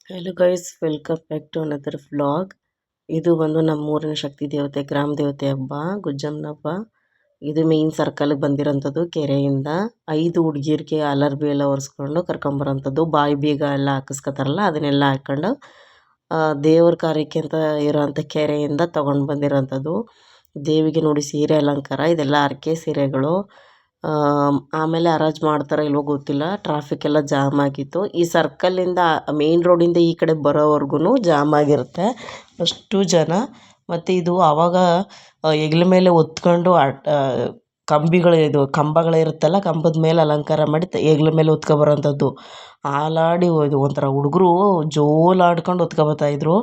Hello guys, welcome back to another vlog. ಇದು ಬಂದು ನಮ್ಮೂರಿನ ಶಕ್ತಿ ದೇವತೆ, ಗ್ರಾಮ ದೇವತೆ ಹಬ್ಬ, ಗುಜ್ಜಮ್ಮನ ಹಬ್ಬ. ಇದು ಮೇನ್ ಸರ್ಕಲ್ಗೆ ಬಂದಿರೋಂಥದ್ದು. ಕೆರೆಯಿಂದ 5 ಹುಡುಗಿರಿಗೆ ಅಲರ್ಬಿ ಎಲ್ಲ ಒರೆಸ್ಕೊಂಡು ಕರ್ಕೊಂಬರೋಂಥದ್ದು. ಬಾಯಿ ಬೀಗ ಎಲ್ಲ ಹಾಕಿಸ್ಕೊತಾರಲ್ಲ, ಅದನ್ನೆಲ್ಲ ಹಾಕ್ಕೊಂಡು ದೇವ್ರ ಕಾರ್ಯಕ್ಕೆ ಅಂತ ಇರೋಂಥ ಕೆರೆಯಿಂದ ತೊಗೊಂಡು ಬಂದಿರೋಂಥದ್ದು. ದೇವಿಗೆ ನೋಡಿ ಸೀರೆ ಅಲಂಕಾರ, ಇದೆಲ್ಲ ಹರಕೆ ಸೀರೆಗಳು. ಆಮೇಲೆ ಹರಾಜು ಮಾಡ್ತಾರೋ ಇಲ್ವೋ ಗೊತ್ತಿಲ್ಲ. ಟ್ರಾಫಿಕ್ ಎಲ್ಲ ಜಾಮ್ ಆಗಿತ್ತು. ಈ ಸರ್ಕಲ್ಲಿಂದ ಮೇನ್ ರೋಡಿಂದ ಈ ಕಡೆ ಬರೋವರೆಗೂ ಜಾಮ್ ಆಗಿರುತ್ತೆ, ಅಷ್ಟು ಜನ. ಮತ್ತು ಇದು ಆವಾಗ ಹೆಗ್ಲ ಮೇಲೆ ಹೊತ್ಕೊಂಡು ಇದು ಕಂಬಗಳಿರುತ್ತಲ್ಲ, ಕಂಬದ ಮೇಲೆ ಅಲಂಕಾರ ಮಾಡಿ ಹೆಗ್ಲ ಮೇಲೆ ಹೊತ್ಕೊಬರೋಂಥದ್ದು. ಹಾಲಾಡಿ ಇದು ಒಂಥರ ಹುಡುಗರು ಜೋಲಾಡ್ಕೊಂಡು ಹೊತ್ಕೊಬರ್ತಾಯಿದ್ರು.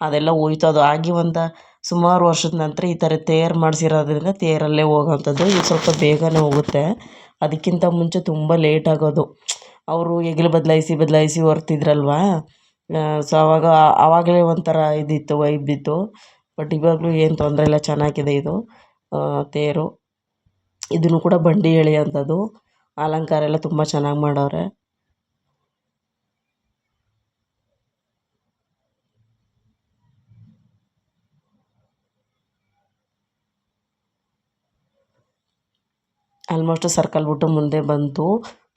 ಅದೆಲ್ಲ ಹೋಯ್ತು. ಅದು ಆಗಿ ಒಂದು ಸುಮಾರು ವರ್ಷದ ನಂತರ ಈ ಥರ ತೇರು ಮಾಡಿಸಿರೋದ್ರಿಂದ ತೇರಲ್ಲೇ ಹೋಗೋವಂಥದ್ದು. ಇದು ಸ್ವಲ್ಪ ಬೇಗನೆ ಹೋಗುತ್ತೆ, ಅದಕ್ಕಿಂತ ಮುಂಚೆ ತುಂಬ ಲೇಟ್ ಆಗೋದು. ಅವರು ಹೆಗ್ಲು ಬದಲಾಯಿಸಿ ಹೊರ್ತಿದ್ರಲ್ವ. ಸೊ ಆವಾಗಲೇ ಒಂಥರ ಇದಿತ್ತು, ವೈಬ್ ಇತ್ತು. ಬಟ್ ಇವಾಗಲೂ ಏನು ತೊಂದರೆ ಇಲ್ಲ, ಚೆನ್ನಾಗಿದೆ ಇದು ತೇರು. ಇದನ್ನು ಕೂಡ ಬಂಡಿ ಎಳೆಯೋಂಥದ್ದು. ಅಲಂಕಾರ ಎಲ್ಲ ತುಂಬ ಚೆನ್ನಾಗಿ ಮಾಡವ್ರೆ. ಆಲ್ಮೋಸ್ಟ್ ಸರ್ಕಲ್ ಬಿಟ್ಟು ಮುಂದೆ ಬಂತು.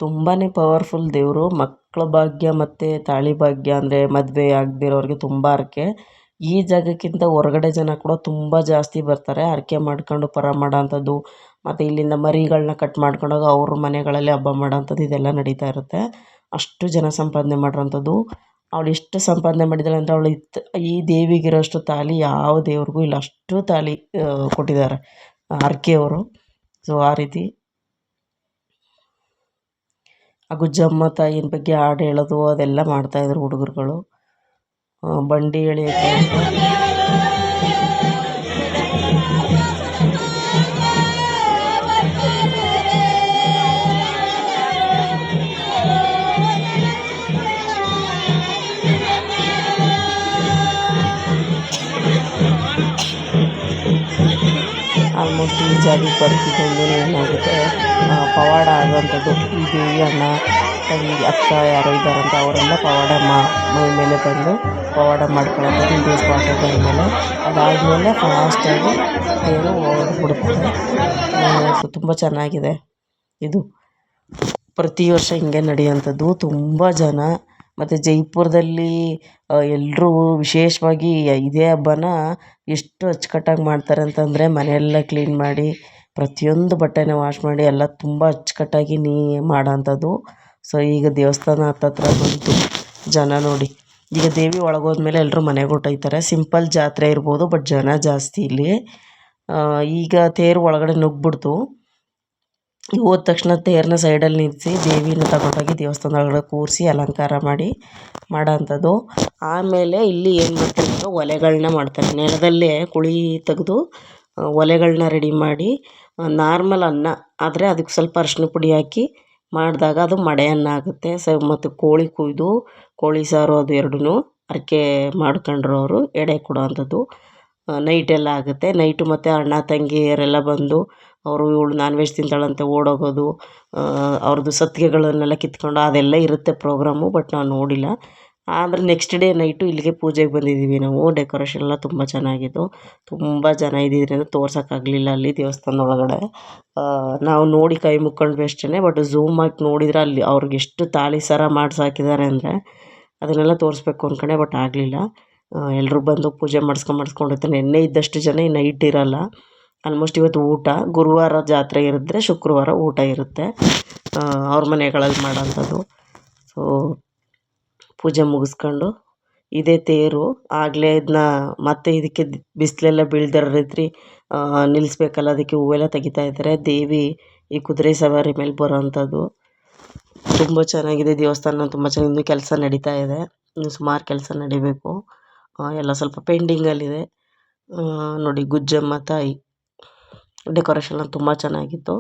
ತುಂಬಾ ಪವರ್ಫುಲ್ ದೇವರು. ಮಕ್ಕಳ ಭಾಗ್ಯ ಮತ್ತು ತಾಳಿ ಭಾಗ್ಯ ಅಂದರೆ ಮದುವೆ ಆಗದಿರೋರಿಗೆ ತುಂಬ ಹರಕೆ. ಈ ಜಾಗಕ್ಕಿಂತ ಹೊರಗಡೆ ಜನ ಕೂಡ ತುಂಬ ಜಾಸ್ತಿ ಬರ್ತಾರೆ ಹರಕೆ ಮಾಡ್ಕೊಂಡು ಪರ ಮಾಡೋಂಥದ್ದು. ಮತ್ತು ಇಲ್ಲಿಂದ ಮರಿಗಳನ್ನ ಕಟ್ ಮಾಡ್ಕೊಂಡೋಗಿ ಅವ್ರ ಮನೆಗಳಲ್ಲಿ ಹಬ್ಬ ಮಾಡೋಂಥದ್ದು ಇದೆಲ್ಲ ನಡೀತಾ ಇರುತ್ತೆ. ಅಷ್ಟು ಜನ ಸಂಪಾದನೆ ಮಾಡಿರೋಂಥದ್ದು. ಅವಳು ಎಷ್ಟು ಸಂಪಾದನೆ ಮಾಡಿದ್ದಾಳೆ ಅಂದರೆ, ಅವಳು ಈ ದೇವಿಗಿರೋಷ್ಟು ತಾಳಿ ಯಾವ ದೇವ್ರಿಗೂ ಇಲ್ಲ. ಅಷ್ಟು ತಾಳಿ ಕೊಟ್ಟಿದ್ದಾರೆ ಹರಕೆಯವರು. ಸೊ ಆ ರೀತಿ ಆ ಗುಜ್ಜಮ್ಮ ತಾಯಿನ ಬಗ್ಗೆ ಹಾಡು ಹೇಳೋದು ಅದೆಲ್ಲ ಮಾಡ್ತಾಯಿದ್ರು ಹುಡುಗರುಗಳು. ಬಂಡಿ ಎಳೆಯೋಕ್ಕೆ ಅಂತ ಆಲ್ಮೋಸ್ಟ್ ಈ ಜಾಗಕ್ಕೆ ಬರ್ತಿದ್ದಂಗೆ ಏನಾಗುತ್ತೆ, ಪವಾಡ ಆಗೋವಂಥದ್ದು. ಈ ದೇವಿ ಅಣ್ಣ ತಂಗಿ ಅಕ್ಕ ಯಾರೋ ಇದ್ದಾರಂತ ಅವರೆಲ್ಲ ಪವಾಡ ಮೈ ಮೇಲೆ ಬಂದು ಪವಾಡ ಮಾಡ್ಕೊಳ್ಳೋಂಥದ್ದು ಇದೇ ಸ್ಪಾಟಿಗೆ ಬಂದಮೇಲೆ. ಅದಾದಮೇಲೆ ಫಾಸ್ಟಾಗಿ ತೇರು ಹೊರಡ್ಬಿಡುತ್ತೆ. ಸೊ ತುಂಬ ಚೆನ್ನಾಗಿದೆ ಇದು. ಪ್ರತಿ ವರ್ಷ ಹಿಂಗೆ ನಡೆಯೋಂಥದ್ದು. ತುಂಬ ಜನ. ಮತ್ತು ಜೈಪುರದಲ್ಲಿ ಎಲ್ಲರೂ ವಿಶೇಷವಾಗಿ ಇದೇ ಹಬ್ಬನ ಎಷ್ಟು ಅಚ್ಚುಕಟ್ಟಾಗಿ ಮಾಡ್ತಾರೆ ಅಂತಂದರೆ, ಮನೆಯೆಲ್ಲ ಕ್ಲೀನ್ ಮಾಡಿ ಪ್ರತಿಯೊಂದು ಬಟ್ಟೆನ ವಾಶ್ ಮಾಡಿ ಎಲ್ಲ ತುಂಬ ಅಚ್ಚುಕಟ್ಟಾಗಿ ಮಾಡೋಂಥದ್ದು. ಸೊ ಈಗ ದೇವಸ್ಥಾನ ಹತ್ತತ್ರ ಬಂತು. ಜನ ನೋಡಿ, ಈಗ ದೇವಿ ಒಳಗೋದ್ಮೇಲೆ ಎಲ್ಲರೂ ಮನೆಗೆ ಹೊರ್ಟೋಯ್ತಾರೆ. ಸಿಂಪಲ್ ಜಾತ್ರೆ ಇರ್ಬೋದು, ಬಟ್ ಜನ ಜಾಸ್ತಿ ಇಲ್ಲಿ. ಈಗ ತೇರು ಒಳಗಡೆ ನುಗ್ಗಿಬಿಡ್ತು. ಹೋದ ತಕ್ಷಣ ತೇರನ್ನ ಸೈಡಲ್ಲಿ ನಿಲ್ಲಿಸಿ ದೇವಿನ ತಗೊಂಡೋಗಿ ದೇವಸ್ಥಾನದ ಒಳಗಡೆ ಕೂರಿಸಿ ಅಲಂಕಾರ ಮಾಡಿ ಮಾಡೋಂಥದ್ದು. ಆಮೇಲೆ ಇಲ್ಲಿ ಏನು ಮಾಡ್ತಾರೆ ಅಂದರೆ, ಒಲೆಗಳನ್ನ ಮಾಡ್ತಾರೆ. ನೆಲದಲ್ಲೇ ಕುಳಿ ತೆಗೆದು ಒಲೆಗಳನ್ನ ರೆಡಿ ಮಾಡಿ, ನಾರ್ಮಲ್ ಅನ್ನ ಆದರೆ ಅದಕ್ಕೆ ಸ್ವಲ್ಪ ಅರಿಶಿನ ಪುಡಿ ಹಾಕಿ ಮಾಡಿದಾಗ ಅದು ಮಡೆ ಅನ್ನ ಆಗುತ್ತೆ. ಮತ್ತು ಕೋಳಿ ಕೊಯ್ದು ಕೋಳಿ ಸಾರು ಅದು ಎರಡೂ ಹರಕೆ ಮಾಡ್ಕೊಂಡ್ರವರು ಎಡೆ ಕೊಡೋವಂಥದ್ದು. ನೈಟೆಲ್ಲ ಆಗುತ್ತೆ. ನೈಟು ಮತ್ತು ಅಣ್ಣ ತಂಗಿಯರೆಲ್ಲ ಬಂದು ಅವರು ಇವಳು ನಾನ್ ವೆಜ್ ತಿಂತಾಳಂತೆ ಓಡೋಗೋದು, ಅವ್ರದ್ದು ಸತ್ತಿಗೆಗಳನ್ನೆಲ್ಲ ಕಿತ್ಕೊಂಡು ಅದೆಲ್ಲ ಇರುತ್ತೆ ಪ್ರೋಗ್ರಾಮು. ಬಟ್ ನಾವು ನೋಡಿಲ್ಲ. ಆದರೆ ನೆಕ್ಸ್ಟ್ ಡೇ ನೈಟು ಇಲ್ಲಿಗೆ ಪೂಜೆಗೆ ಬಂದಿದ್ದೀವಿ ನಾವು. ಡೆಕೋರೇಷನ್ ಎಲ್ಲ ತುಂಬ ಚೆನ್ನಾಗಿತ್ತು. ತುಂಬ ಜನ ಇದ್ದಿದ್ದರಿಂದ ತೋರ್ಸೋಕ್ಕಾಗಲಿಲ್ಲ ಅಲ್ಲಿ ದೇವಸ್ಥಾನದ ಒಳಗಡೆ. ನಾವು ನೋಡಿ ಕೈ ಮುಕ್ಕೊಂಡ್ವಿ ಅಷ್ಟೇ. ಬಟ್ ಝೂಮ್ ಹಾಕಿ ನೋಡಿದ್ರೆ ಅಲ್ಲಿ ಅವ್ರಿಗೆ ಎಷ್ಟು ತಾಳಿ ಸರ ಮಾಡಿಸಿ ಹಾಕಿದ್ದಾರೆ ಅಂದರೆ ಅದನ್ನೆಲ್ಲ ತೋರಿಸ್ಬೇಕು ಅಂದ್ಕೊಂಡೆ, ಬಟ್ ಆಗಲಿಲ್ಲ. ಎಲ್ಲರೂ ಬಂದು ಪೂಜೆ ಮಾಡಿಸ್ಕೊಂಡಿರ್ತಾರೆ. ನೆನ್ನೆ ಇದ್ದಷ್ಟು ಜನ ಈ ನೈಟ್ ಇರೋಲ್ಲ. ಆಲ್ಮೋಸ್ಟ್ ಇವತ್ತು ಊಟ, ಗುರುವಾರ ಜಾತ್ರೆ ಇರಿದ್ರೆ ಶುಕ್ರವಾರ ಊಟ ಇರುತ್ತೆ ಅವ್ರ ಮನೆಗಳಲ್ಲಿ ಮಾಡೋಂಥದ್ದು. ಸೊ ಪೂಜೆ ಮುಗಿಸ್ಕೊಂಡು ಇದೇ ತೇರು. ಆಗಲೇ ಇದನ್ನ ಮತ್ತೆ ಇದಕ್ಕೆ ಬಿಸಿಲೆಲ್ಲ ಬೀಳ್ದಿರೋ ರೀತಿ ನಿಲ್ಲಿಸ್ಬೇಕಲ್ಲ, ಅದಕ್ಕೆ ಹೂವೆಲ್ಲ ತೆಗಿತಾ ಇದ್ದಾರೆ. ದೇವಿ ಈ ಕುದುರೆ ಸವಾರಿ ಮೇಲೆ ಬರೋವಂಥದ್ದು. ತುಂಬ ಚೆನ್ನಾಗಿದೆ ದೇವಸ್ಥಾನ. ತುಂಬ ಚೆನ್ನಾಗಿ ಇನ್ನೂ ಕೆಲಸ ನಡೀತಾ ಇದೆ. ಇನ್ನು ಸುಮಾರು ಕೆಲಸ ನಡಿಬೇಕು. ಎಲ್ಲ ಸ್ವಲ್ಪ ಪೆಂಡಿಂಗಲ್ಲಿದೆ. ನೋಡಿ ಗುಜ್ಜಮ್ಮ ತಾಯಿ ಡೆಕೋರೇಷನ್ ತುಂಬ ಚೆನ್ನಾಗಿತ್ತು.